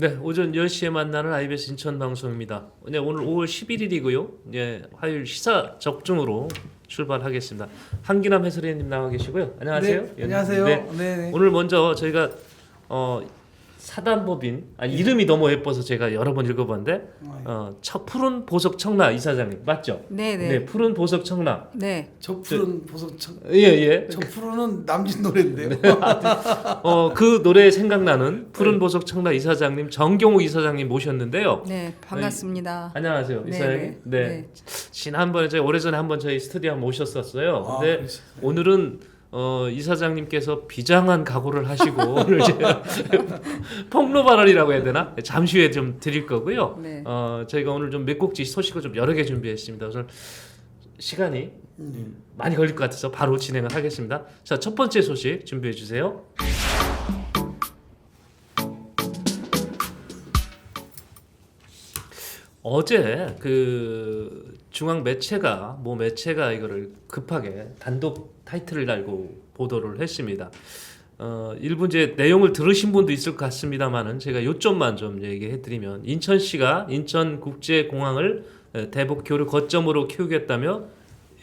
네, 오전 10시에 만나는 IBS 인천 방송입니다. 네, 오늘 5월 11일이고요. 네, 화요일 시사 적중으로 출발하겠습니다. 한기남 해설위원님 나와 계시고요. 안녕하세요. 네, 안녕하세요. 네, 네. 오늘 먼저 저희가 사단법인 이름이 너무 예뻐서 제가 여러 번 읽어봤는데 푸른 보석 청라 이사장님 맞죠? 네네. 네, 푸른 보석 청라. 네. 저 푸른 보석청. 예. 저 푸른은 남진 노래인데요. 그 노래 생각나는 푸른 보석 청라 이사장님 정경욱 이사장님 모셨는데요. 네. 반갑습니다. 안녕하세요, 이사장님. 네네. 네. 지난번에 저희 오래전에 한번 저희 스튜디오 모셨었어요. 근데 그러시구나. 오늘은 이사장님께서 비장한 각오를 하시고 오늘 제가 폭로 발언이라고 해야 되나? 잠시 후에 좀 드릴 거고요. 네. 저희가 오늘 좀 몇 곡지 소식을 좀 여러 개 준비했습니다. 그래서 시간이 많이 걸릴 것 같아서 바로 진행을 하겠습니다. 자, 첫 번째 소식 준비해 주세요. 어제 그 중앙 매체가 이거를 급하게 단독 타이틀을 달고 보도를 했습니다. 일부 이제 내용을 들으신 분도 있을 것 같습니다만은 제가 요점만 좀 얘기해드리면 인천시가 인천국제공항을 대북 교류 거점으로 키우겠다며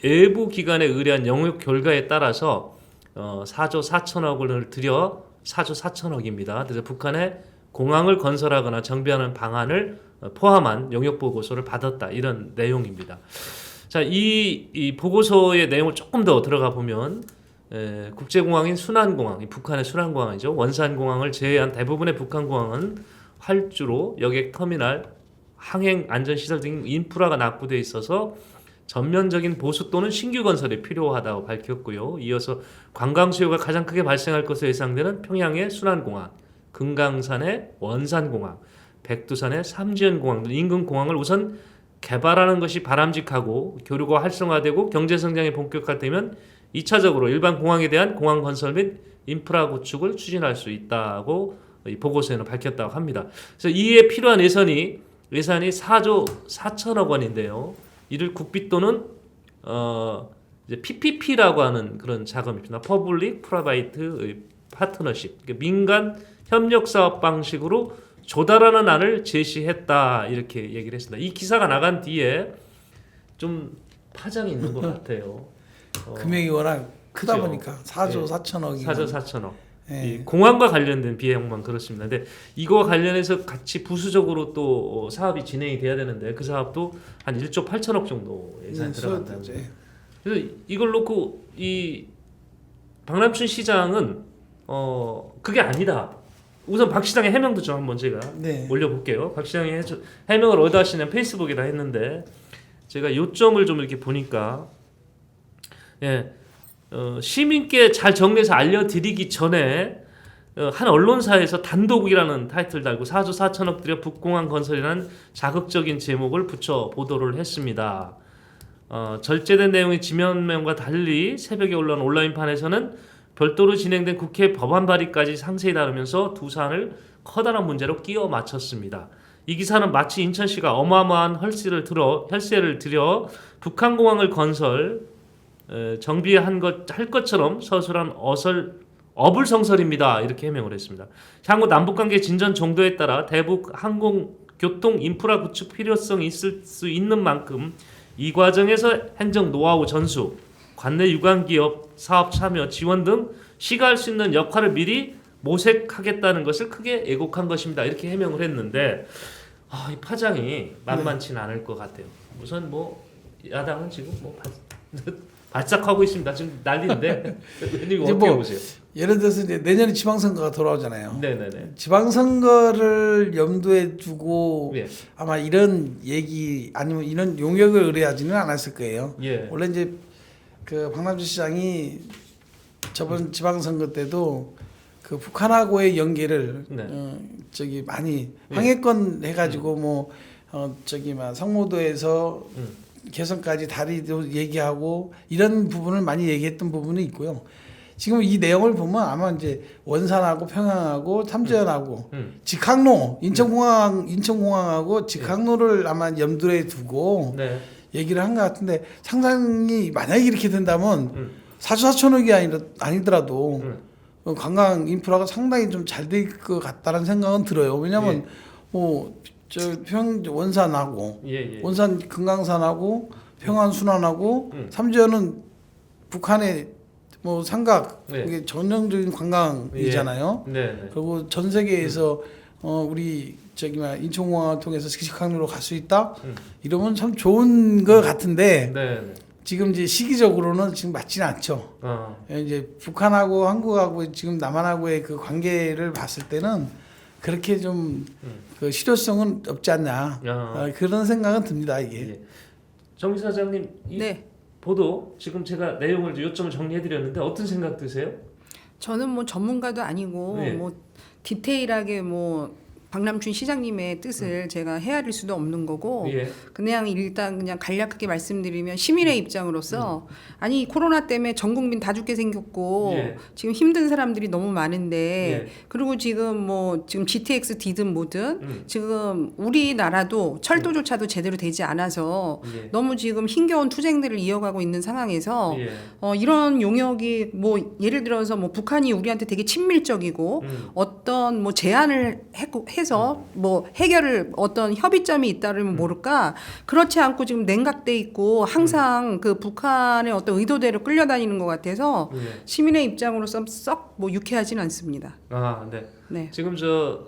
외부 기관에 의뢰한 영역 결과에 따라서 4조 4천억 원을 들여 4조 4천억입니다. 그래서 북한에 공항을 건설하거나 정비하는 방안을 포함한 영역 보고서를 받았다 이런 내용입니다. 자, 이 보고서의 내용을 조금 더 들어가 보면 국제공항인 순안공항, 북한의 순안공항이죠. 원산공항을 제외한 대부분의 북한공항은 활주로, 여객 터미널, 항행 안전시설 등 인프라가 낙후돼 있어서 전면적인 보수 또는 신규 건설이 필요하다고 밝혔고요. 이어서 관광 수요가 가장 크게 발생할 것으로 예상되는 평양의 순안공항, 금강산의 원산공항, 백두산의 삼지연공항 등 인근 공항을 우선 개발하는 것이 바람직하고 교류가 활성화되고 경제성장이 본격화되면 2차적으로 일반 공항에 대한 공항 건설 및 인프라 구축을 추진할 수 있다고 이 보고서에는 밝혔다고 합니다. 그래서 이에 필요한 예산이 4조 4천억 원인데요. 이를 국비 또는 이제 PPP라고 하는 그런 자금입니다. Public Private Partnership, 민간 협력 사업 방식으로 조달하는 안을 제시했다 이렇게 얘기를 했습니다. 이 기사가 나간 뒤에 좀 파장이 있는 것 같아요. 금액이 워낙 크다 그죠? 보니까 4조 네. 4천억이. 4조 4천억. 네. 이 공항과 관련된 비용만 그렇습니다. 근데 이거와 관련해서 같이 부수적으로 또 사업이 진행이 돼야 되는데 그 사업도 한 1조 8천억 정도 예산이 들어간다는 거예요. 그래서 이걸 놓고 이 박남춘 시장은 그게 아니다. 우선 박 시장의 해명도 좀 한번 제가 올려볼게요. 박 시장이 해명을 어디다 하시냐면 페이스북에다 했는데 제가 요점을 좀 이렇게 보니까 시민께 잘 정리해서 알려드리기 전에 한 언론사에서 단독이라는 타이틀 달고 4조 4천억 들여 북공항 건설이라는 자극적인 제목을 붙여 보도를 했습니다. 절제된 내용의 지면면과 달리 새벽에 올라온 온라인판에서는 별도로 진행된 국회 법안 발의까지 상세히 다루면서 두 사안을 커다란 문제로 끼워 맞췄습니다. 이 기사는 마치 인천시가 어마어마한 혈세를 들여 북한공항을 건설 정비한 할 것처럼 서술한 어불성설입니다. 이렇게 해명을 했습니다. 향후 남북관계 진전 정도에 따라 대북 항공 교통 인프라 구축 필요성이 있을 수 있는 만큼 이 과정에서 행정 노하우 전수, 관내 유관기업 사업 참여 지원 등 시가 할 수 있는 역할을 미리 모색하겠다는 것을 크게 애곡한 것입니다. 이렇게 해명을 했는데 이 파장이 만만치는 않을 것 같아요. 우선 야당은 지금 발작하고 있습니다. 지금 난리인데 이거 어떻게 보세요? 예를 들어서 이제 내년에 지방선거가 돌아오잖아요. 네네네. 지방선거를 염두에 두고 예. 아마 이런 얘기 아니면 이런 용역을 의뢰하지는 않았을 거예요. 예. 원래 이제 그 박남준 시장이 저번 지방선거 때도 그 북한하고의 연계를 많이 황해권 해가지고 성모도에서 개성까지 다리도 얘기하고 이런 부분을 많이 얘기했던 부분이 있고요. 지금 이 내용을 보면 아마 이제 원산하고 평양하고 삼지연하고 직항로 인천공항하고 직항로를 아마 염두에 두고 얘기를 한 것 같은데 상당히 만약에 이렇게 된다면 4조 4천억이 아니더라도 관광 인프라가 상당히 좀 잘 될 것 같다는 생각은 들어요. 왜냐하면 뭐저평 원산하고 예. 원산 금강산하고 평안 순환하고 삼지연은 북한의 뭐 삼각 네. 이게 전형적인 관광이잖아요. 네. 그리고 전 세계에서 우리 인천공항을 통해서 직항로로 갈 수 있다. 이러면 참 좋은 것 같은데 네. 지금 이제 시기적으로는 지금 맞지는 않죠. 이제 북한하고 한국하고 지금 남한하고의 그 관계를 봤을 때는 그렇게 좀 그 실효성은 없지 않냐 그런 생각은 듭니다 이게. 예. 정 사장님 이 네. 보도 지금 제가 내용을 요점을 정리해드렸는데 어떤 생각 드세요? 저는 뭐 전문가도 아니고 네. 뭐 디테일하게 뭐 박남춘 시장님의 뜻을 제가 헤아릴 수도 없는 거고 예. 그냥 일단 그냥 간략하게 말씀드리면 시민의 입장으로서 아니 코로나 때문에 전 국민 다 죽게 생겼고 예. 지금 힘든 사람들이 너무 많은데 예. 그리고 지금 GTX D든 뭐든 지금 우리나라도 철도조차도 제대로 되지 않아서 예. 너무 지금 힘겨운 투쟁들을 이어가고 있는 상황에서 예. 이런 용역이 뭐 예를 들어서 뭐 북한이 우리한테 되게 친밀적이고 어떤 뭐 제안을 해서 뭐 해결을 어떤 협의점이 있다면 모를까 그렇지 않고 지금 냉각돼 있고 항상 그 북한의 어떤 의도대로 끌려다니는 것 같아서 예. 시민의 입장으로서 썩 뭐 유쾌하지는 않습니다. 네. 네. 지금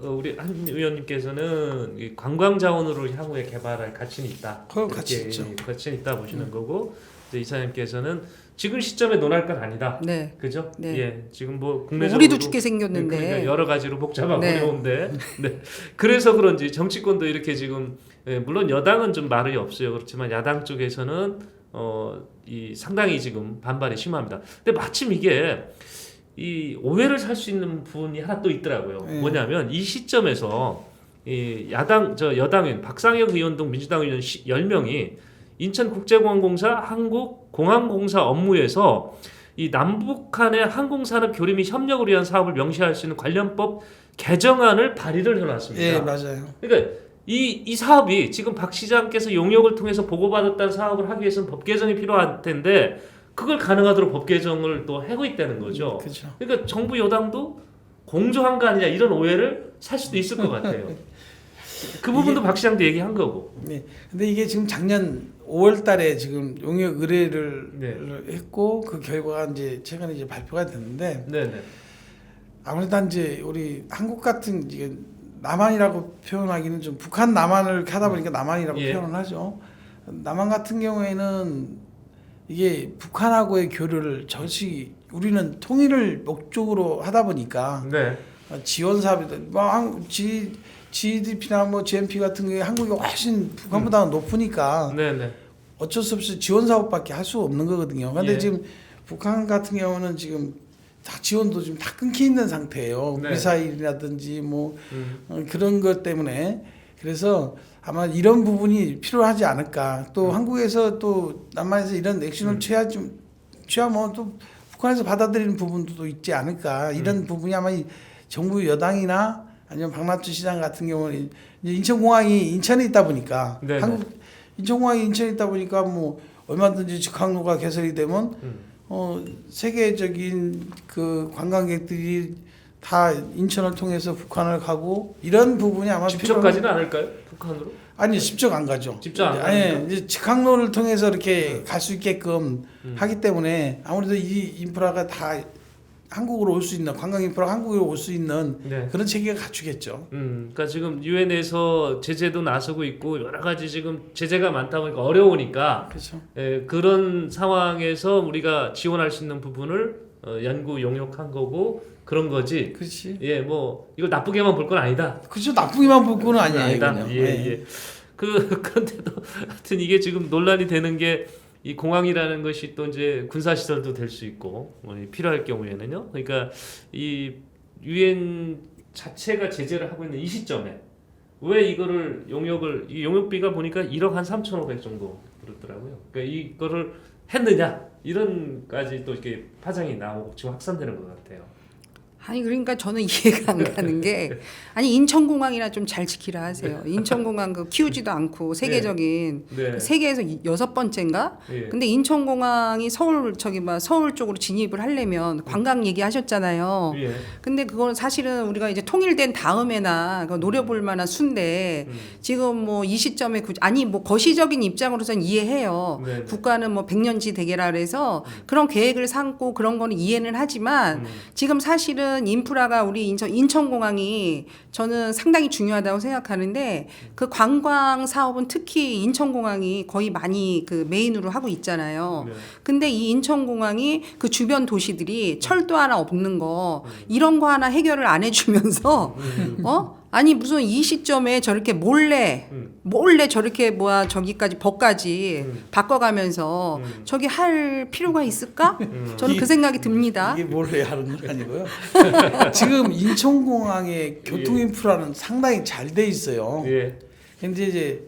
우리 한 의원님께서는 이 관광 자원으로 향후에 개발할 가치는 있다. 그건 가치 이렇게 있죠. 가치는 있다 보시는 거고 이제 이사님께서는 지금 시점에 논할 건 아니다. 네. 그죠? 네. 예. 지금 뭐 뭐 국내적으로 우리도 죽게 생겼는데. 그러니까 여러 가지로 복잡하고 네. 어려운데. 네. 그래서 그런지 정치권도 이렇게 지금 물론 여당은 좀 말이 없어요. 그렇지만 야당 쪽에서는 이 상당히 지금 반발이 심합니다. 근데 마침 이게 이 오해를 살 수 있는 부분이 하나 또 있더라고요. 네. 뭐냐면 이 시점에서 이 여당인 박상혁 의원 등 민주당 의원 10명이 인천국제공항공사 한국공항공사 업무에서 이 남북한의 항공산업 교류 및 협력을 위한 사업을 명시할 수 있는 관련법 개정안을 발의를 해놨습니다. 예, 맞아요. 그러니까 이 사업이 지금 박 시장께서 용역을 통해서 보고받았다는 사업을 하기 위해서는 법 개정이 필요할 텐데 그걸 가능하도록 법 개정을 또 하고 있다는 거죠. 그렇죠. 그러니까 정부 여당도 공조한 거 아니냐 이런 오해를 살 수도 있을 것 같아요. 그 부분도 박 시장도 얘기한 거고. 네. 근데 이게 지금 작년 5월달에 지금 용역 의뢰를 네. 했고 그 결과가 이제 최근에 이제 발표가 됐는데 네네. 아무래도 이제 우리 한국 같은 이게 남한이라고 표현하기는 좀 북한 남한을 하다 보니까 남한이라고 예. 표현을 하죠. 남한 같은 경우에는 이게 북한하고의 교류를 전시 우리는 통일을 목적으로 하다 보니까 네. 지원 사업이든 GDP나 뭐 GNP 같은 게 한국이 훨씬 북한보다 높으니까 네네. 어쩔 수 없이 지원 사업밖에 할 수 없는 거거든요. 근데 예. 지금 북한 같은 경우는 지금 다 지원도 지금 다 끊겨 있는 상태예요. 네. 미사일이라든지 뭐 그런 것 때문에 그래서 아마 이런 부분이 필요하지 않을까. 또 한국에서 또 남한에서 이런 액션을 취하면 또 북한에서 받아들이는 부분도 또 있지 않을까. 이런 부분이 아마 이 정부 여당이나 아니면 박남춘 시장 같은 경우는 이제 인천공항이 인천에 있다 보니까 네네. 인천공항이 인천에 있다 보니까 뭐 얼마든지 직항로가 개설이 되면 세계적인 그 관광객들이 다 인천을 통해서 북한을 가고 이런 부분이 아마 직접 가지는 않을까요? 북한으로? 아니 직접 안 가죠. 직접 안 아니 가니까? 이제 직항로를 통해서 이렇게 갈 수 있게끔 하기 때문에 아무래도 이 인프라가 다 한국으로 올 수 있는 관광 인프라가 한국으로 올 수 있는 네. 그런 체계가 갖추겠죠. 그러니까 지금 유엔에서 제재도 나서고 있고 여러 가지 지금 제재가 많다 보니까 어려우니까 그렇죠. 그런 상황에서 우리가 지원할 수 있는 부분을 연구 용역한 거고 그런 거지. 그렇지. 예, 뭐 이걸 나쁘게만 볼 건 아니다. 그렇죠. 나쁘기만 볼 거는 아니에요. 아니다. 그냥. 예, 네. 예. 그런데도 하여튼 이게 지금 논란이 되는 게 이 공항이라는 것이 또 이제 군사 시설도 될 수 있고 필요할 경우에는요. 그러니까 이 유엔 자체가 제재를 하고 있는 이 시점에 왜 이거를 이 용역비가 보니까 1억 한 3,500 정도 그렇더라고요. 그러니까 이거를 했느냐 이런까지 또 이렇게 파장이 나오고 지금 확산되는 것 같아요. 아니 그러니까 저는 이해가 안 가는 게 아니 인천공항이나 좀 잘 지키라 하세요. 인천공항 그 키우지도 않고 세계적인 네. 세계에서 6번째인가? 예. 근데 인천공항이 서울 서울 쪽으로 진입을 하려면 관광 얘기하셨잖아요. 예. 근데 그건 사실은 우리가 이제 통일된 다음에나 노려볼 만한 수인데 지금 뭐 이 시점에 아니 뭐 거시적인 입장으로서는 이해해요. 네. 국가는 뭐 100년지 대계라 그래서 그런 계획을 삼고 그런 거는 이해는 하지만 지금 사실은 인프라가 우리 인천공항이 저는 상당히 중요하다고 생각하는데 그 관광 사업은 특히 인천공항이 거의 많이 그 메인으로 하고 있잖아요. 네. 근데 이 인천공항이 그 주변 도시들이 철도 하나 없는 거 이런 거 하나 해결을 안 해주면서 아니 무슨 이 시점에 저렇게 몰래 저렇게 저기까지 법까지 바꿔가면서 저기 할 필요가 있을까? 저는 그 생각이 듭니다. 이게 몰래 하는 건 아니고요. 지금 인천공항의 교통 인프라는 상당히 잘 돼 있어요. 예. 근데 이제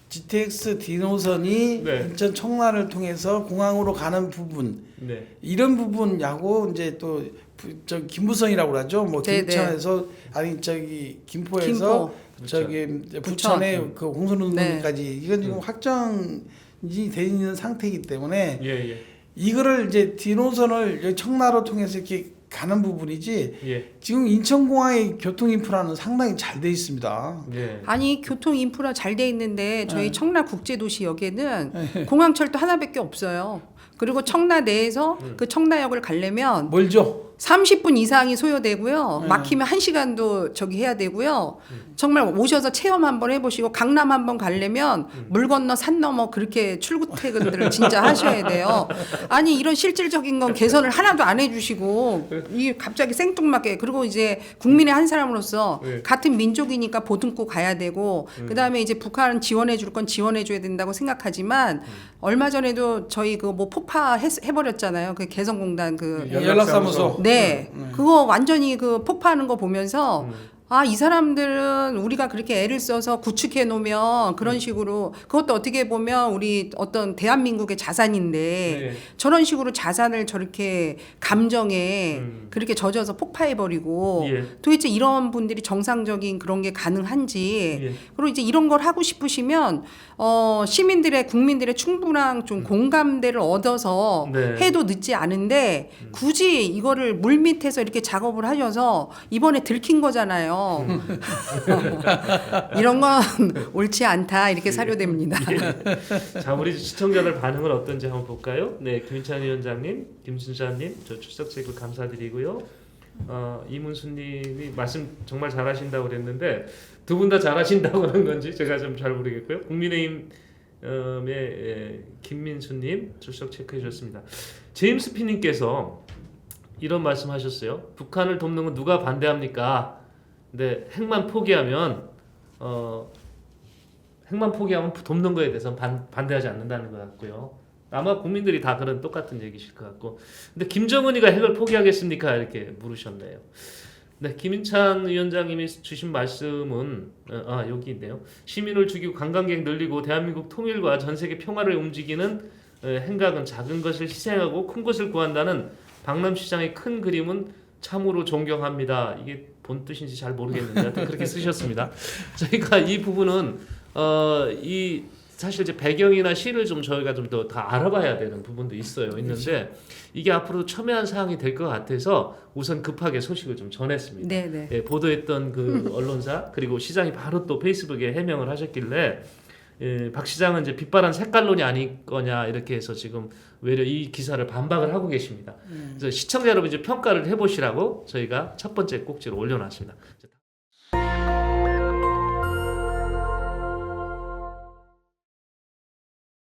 GTX D노선이 네. 인천 청라를 통해서 공항으로 가는 부분 네. 이런 부분하고 이제 또 저 김부선이라고 그러죠. 뭐 네네. 김천에서 아니 저기 김포에서 저기 부천에 부천. 그 공선운동까지 이건 지금 확정이 돼 있는 상태이기 때문에 예. 예. 이거를 이제 D노선을 여기 청라로 통해서 이렇게 가는 부분이지 예. 지금 인천공항의 교통 인프라는 상당히 잘 돼 있습니다. 예. 아니 교통 인프라 잘 돼 있는데 저희 청라 국제도시역에는 공항철도 하나밖에 없어요. 그리고 청라 내에서 그 청라역을 가려면 멀죠? 30분 이상이 소요되고요. 막히면 1시간도 저기 해야 되고요. 정말 오셔서 체험 한번 해보시고 강남 한번 가려면 물 건너 산 넘어 그렇게 출퇴근들을 진짜 하셔야 돼요. 아니 이런 실질적인 건 개선을 하나도 안 해주시고 이 갑자기 생뚱맞게 그리고 이제 국민의 한 사람으로서 네. 같은 민족이니까 보듬고 가야 되고 그다음에 이제 북한은 지원해 줄 건 지원해 줘야 된다고 생각하지만 얼마 전에도 저희 그 뭐 폭파 해버렸잖아요. 그 개성공단 그 연락사무소. 네, 그거 완전히 그 폭파하는 거 보면서 아, 이 사람들은 우리가 그렇게 애를 써서 구축해 놓으면 그런 식으로 그것도 어떻게 보면 우리 어떤 대한민국의 자산인데 네. 저런 식으로 자산을 저렇게 감정에 그렇게 젖어서 폭파해 버리고 예. 도대체 이런 분들이 정상적인 그런 게 가능한지 예. 그리고 이제 이런 걸 하고 싶으시면 시민들의 국민들의 충분한 좀 공감대를 얻어서 네. 해도 늦지 않은데 굳이 이거를 물밑에서 이렇게 작업을 하셔서 이번에 들킨 거잖아요. 이런 건 옳지 않다 이렇게 사료됩니다. 자, 우리 시청자들 반응은 어떤지 한번 볼까요? 네, 김인찬 위원장님, 김순자님, 저 출석 체크 감사드리고요. 이문수님이 말씀 정말 잘하신다고 그랬는데 두 분 다 잘하신다고 하는 건지 제가 좀 잘 모르겠고요. 국민의힘의 김민수님 출석 체크해 주셨습니다. 제임스 피님께서 이런 말씀하셨어요. 북한을 돕는 건 누가 반대합니까? 근데 핵만 포기하면 돕는 거에 대해서 반대하지 않는다는 것 같고요. 아마 국민들이 다 그런 똑같은 얘기실 것 같고. 근데 김정은이가 핵을 포기하겠습니까? 이렇게 물으셨네요. 네, 김인찬 위원장님이 주신 말씀은 여기 있네요. 시민을 죽이고 관광객 늘리고 대한민국 통일과 전 세계 평화를 움직이는 행각은 작은 것을 희생하고 큰 것을 구한다는 박람시장의 큰 그림은 참으로 존경합니다. 이게 본 뜻인지 잘 모르겠는데 하여튼 그렇게 쓰셨습니다. 저희가 이 부분은 이 사실 이제 배경이나 시를 좀 저희가 좀 더 다 알아봐야 되는 부분도 있는데 이게 앞으로 첨예한 사항이 될 것 같아서 우선 급하게 소식을 좀 전했습니다. 네네. 예, 보도했던 그 언론사 그리고 시장이 바로 또 페이스북에 해명을 하셨길래 박 시장은 이제 빛바란 색깔론이 아닐 거냐 이렇게 해서 지금 외려 이 기사를 반박을 하고 계십니다. 그래서 시청자 여러분 이제 평가를 해보시라고 저희가 첫 번째 꼭지로 올려놨습니다.